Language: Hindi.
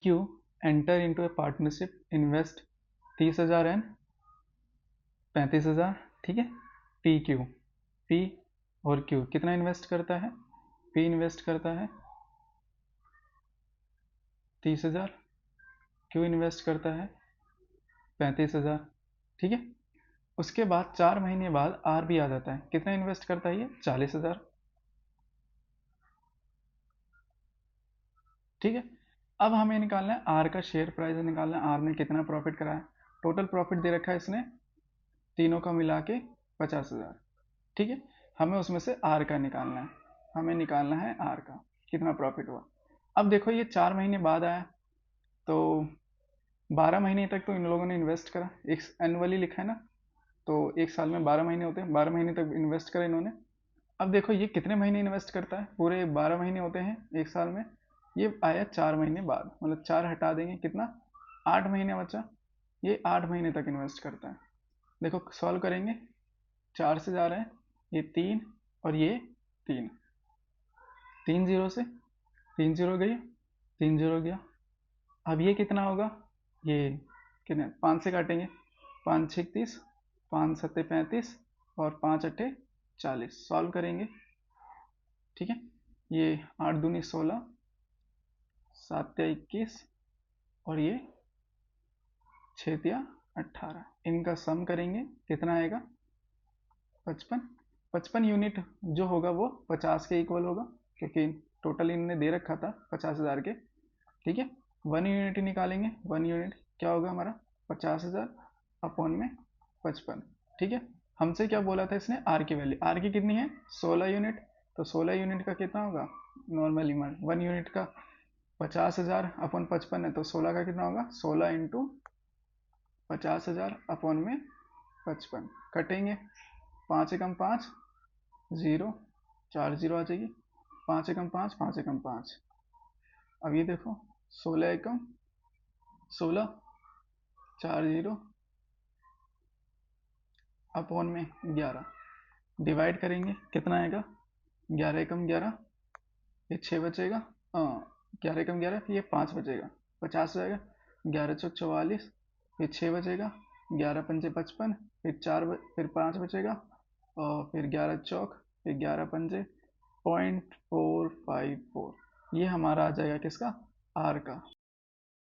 Q enter into A partnership invest 30,000 and 35,000, ठीक है। पी क्यू, पी और क्यू कितना इन्वेस्ट करता है? पी इन्वेस्ट करता है 30,000, क्यू इन्वेस्ट करता है 35,000, ठीक है। उसके बाद 4 महीने बाद आर भी आ जाता है, कितना इन्वेस्ट करता है ये? 40,000, ठीक है। अब हमें निकालना है आर का शेयर प्राइस निकालना है, आर ने कितना प्रॉफिट कराया। टोटल प्रॉफिट दे रखा है इसने तीनों का मिला के 50,000, ठीक है। हमें उसमें से आर का निकालना है, हमें निकालना है आर का कितना प्रॉफिट हुआ। अब देखो ये 4 महीने बाद आया, तो 12 महीने तक तो इन लोगों ने इन्वेस्ट करा, एक एनुअली लिखा है ना, तो एक साल में 12 महीने होते हैं, 12 महीने तक इन्वेस्ट करा इन्होंने। अब देखो ये कितने महीने इन्वेस्ट करता है, पूरे 12 महीने होते हैं एक साल में, ये आया 4 महीने बाद, मतलब 4 हटा देंगे कितना, 8 महीने बचा, ये 8 महीने तक इन्वेस्ट करता है। देखो सॉल्व करेंगे, 4 से जा रहे हैं, ये 3 और ये 3, 3 जीरो से 3 जीरो गई, 3 जीरो गया। अब ये कितना होगा, ये कितने 5 से काटेंगे, 5 6 30, 5 7 35 और 5 8 40, सॉल्व करेंगे, ठीक है। ये 8 दूनी 16, 7 21 और ये 6 18, इनका सम करेंगे कितना आएगा 55। 55 यूनिट जो होगा वो 50 के इक्वल होगा, क्योंकि टोटल इन्होंने दे रखा था 50,000 के, ठीक है। 1 यूनिट निकालेंगे, 1 यूनिट क्या होगा हमारा 50,000 अपॉन में 55, ठीक है। हमसे क्या बोला था इसने, आर की वैल्यू, आर की कितनी है 16 यूनिट, तो 16 यूनिट का कितना होगा नॉर्मल इमाउंट, 1 यूनिट का 50,000 अपॉन 55 है, तो 16 का कितना होगा 16 इंटू 50,000 अपॉन में 55, कटेंगे 5 एकम 5 जीरो, 4 जीरो आ जाएगी, 5 एकम 5, 5 एकम 5। अब ये देखो 16 एकम 16, 4 जीरो अपॉन में 11, डिवाइड करेंगे कितना आएगा 11 एकम 11, ये 6 बचेगा, 11 एकम 11, फिर ये 5 बचेगा, 50 हो जाएगा, 11 चौक 44, फिर 6 बचेगा, 11 पंजे 55, फिर 5 बचेगा, और फिर 11 चौक, फिर 11 पंजे 0.454, ये हमारा आ जाएगा किसका, आर का।